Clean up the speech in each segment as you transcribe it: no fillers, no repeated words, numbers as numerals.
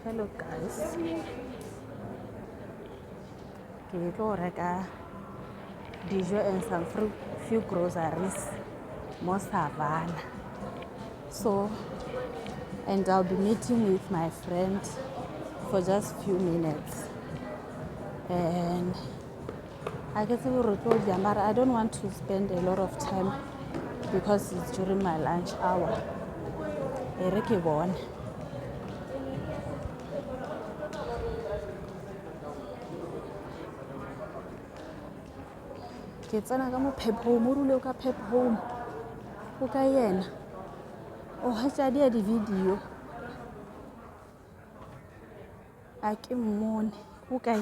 Hello guys, ke tlo reka dijo and some few groceries mo Savannah. So, and I'll be meeting with my friend for just few minutes. And I guess I don't want to spend a lot of time because it's during my lunch hour. Ke bone. Ke tsena ka mo Pep Home, o rule ka Pep Home. O ka yena. O hetsa dia di-video. A ke mmone. O kae?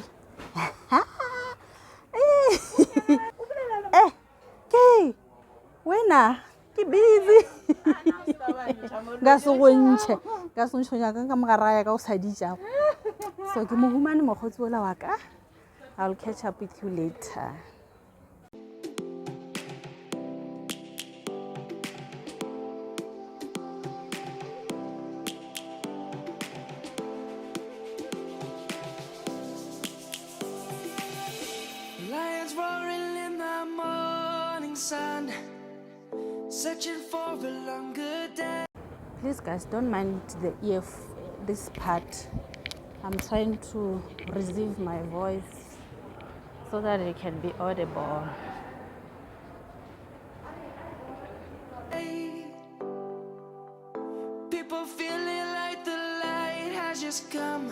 Ke wena ke busy. Ga se go ntšhe nyaka ka mogara ya ka o sa ditšago. So ke mo humane mokgotsi ola wa ka. I'll catch up with you later. Lions roaring in the morning sun, searching for a longer day. Please guys, don't mind this part. I'm trying to receive my voice so that it can be audible. People feeling like the light has just come.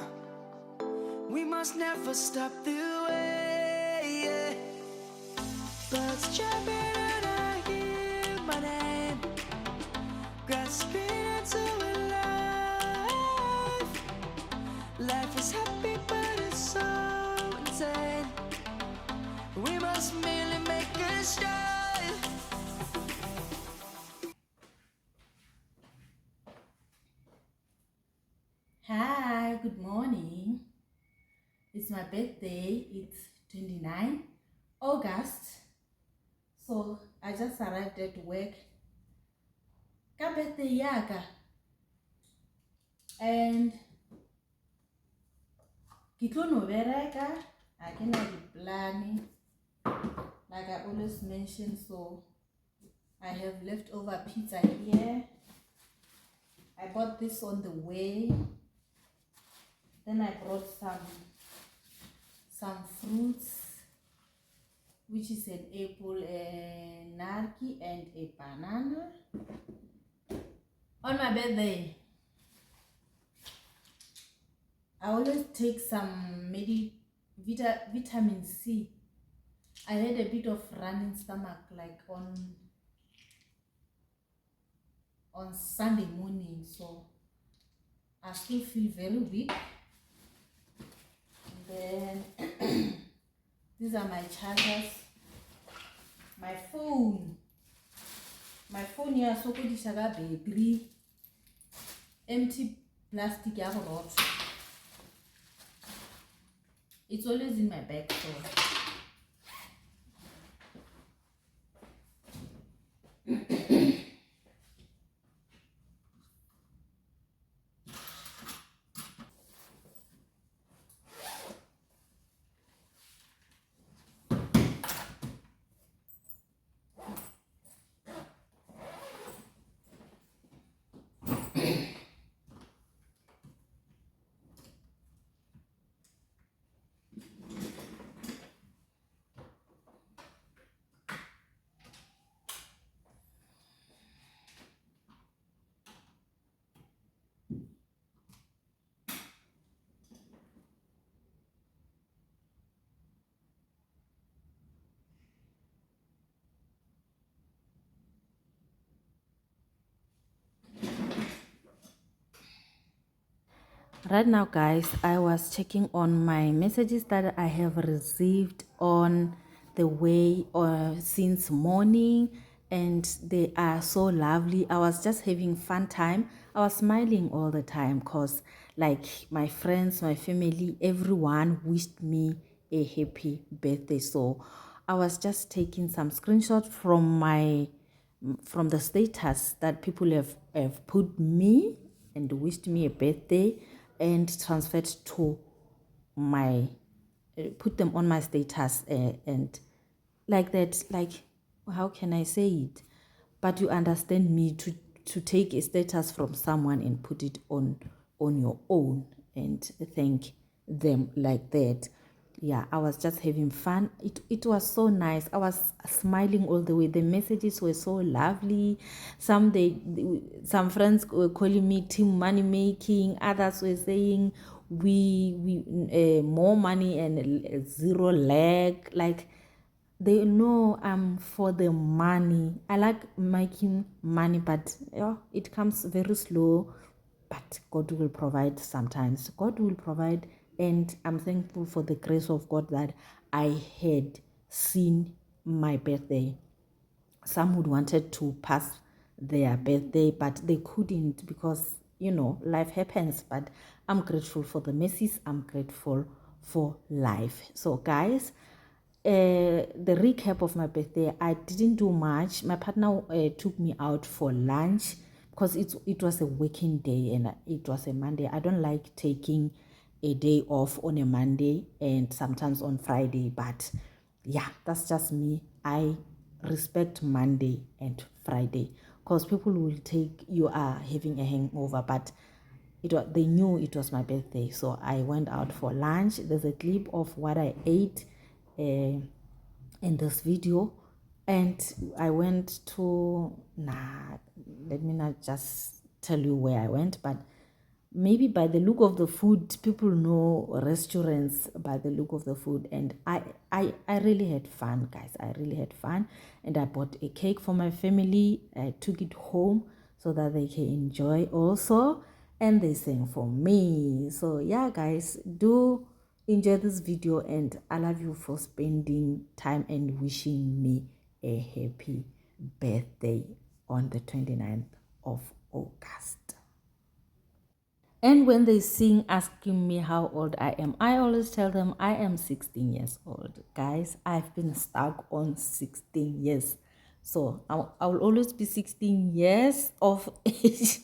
We must never stop the way. Birds jumping and I hear my name, grasping into a life. Life is happy but it's so insane. We must merely make a start. Hi, good morning. It's my birthday. It's 29 August. So I just arrived at work. Ka birthday yaka. And ke tlo no bereka. I can have a plan. Like I always mention, so I have leftover pizza here. I bought this on the way. Then I brought some fruits, which is an apple, a narki, and a banana. On my birthday, I always take some vitamin C. I had a bit of running stomach like on Sunday morning, so I still feel very weak. And then these are my chargers, my phone here, so good is a battery, empty plastic. It's always in my bag, so right now guys, I was checking on my messages that I have received on the way or since morning, and they are so lovely. I was just having fun time. I was smiling all the time because like my friends, my family, everyone wished me a happy birthday. So I was just taking some screenshots from the status that people have put me and wished me a birthday. and transferred to my, put them on my status, and like that, like, how can I say it? But you understand me, to take a status from someone and put it on your own and thank them like that. Yeah, I was just having fun. It was so nice. I was smiling all the way. The messages were so lovely. Some friends were calling me team money making. Others were saying we more money and zero lag. Like, they know I'm for the money. I like making money, but it comes very slow. But God will provide sometimes. God will provide, and I'm thankful for the grace of God that I had seen my birthday. Some would wanted to pass their birthday, but they couldn't because, life happens. But I'm grateful for the mercies. I'm grateful for life. So, guys, the recap of my birthday, I didn't do much. My partner took me out for lunch because it was a working day and it was a Monday. I don't like taking a day off on a Monday and sometimes on Friday, but yeah, that's just me. I respect Monday and Friday because people will take you are having a hangover, but they knew it was my birthday, so I went out for lunch. There's a clip of what I ate in this video, and I went to, let me not just tell you where I went, but maybe by the look of the food, people know restaurants by the look of the food. And I really had fun, guys. I really had fun, and I bought a cake for my family. I took it home so that they can enjoy also, and they sang for me. So yeah, guys, do enjoy this video, and I love you for spending time and wishing me a happy birthday on the 29th of August. And when they sing asking me how old I am, I always tell them I am 16 years old. Guys, I've been stuck on 16 years. So I will always be 16 years of age.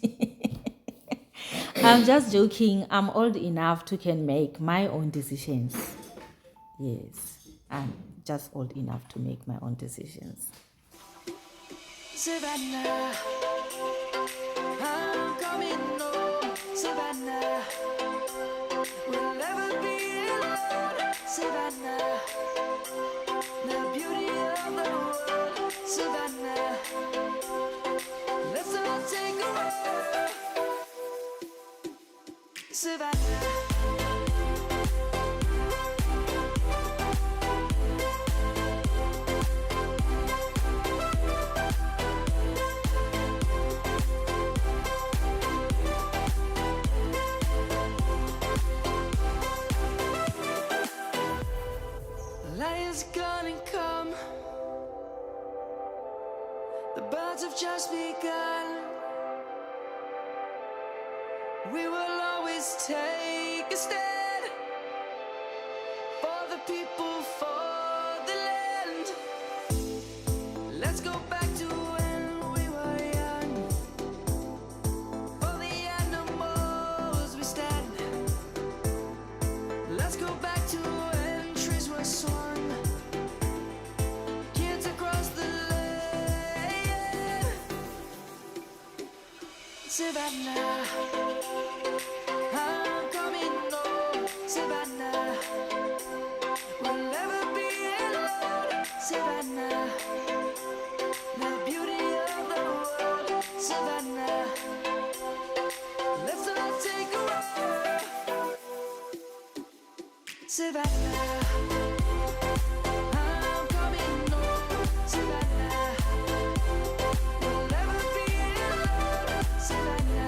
I'm just joking. I'm old enough to can make my own decisions. Yes, I'm just old enough to make my own decisions. Savannah, I'm coming home. Savannah, we'll never be alone. Savannah, the beauty of the world. Savannah, let's all take a walk. Savannah. Lion's gonna come. The birds have just begun. We will always take a stand for the people, for the land. Let's go back to when we were young. For the animals we stand. Let's go back to when trees were swung. Kids across the land. Savannah, I'm coming home. Savannah, we'll never be alone. Savannah, the beauty of the world. Savannah, let's all take a walk. Savannah, I'm coming home. Savannah, we'll never be alone. Savannah,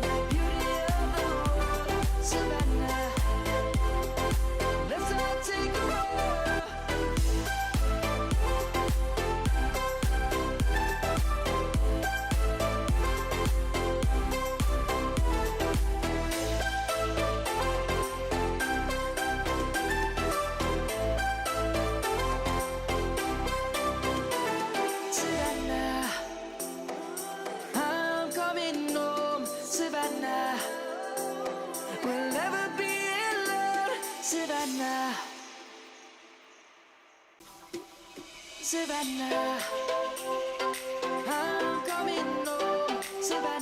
the beauty of the world. Savannah, let's all take a walk. Savannah, I'm coming home. Savannah, We'll never be alone, Savannah. Savannah, I'm coming home, Savannah.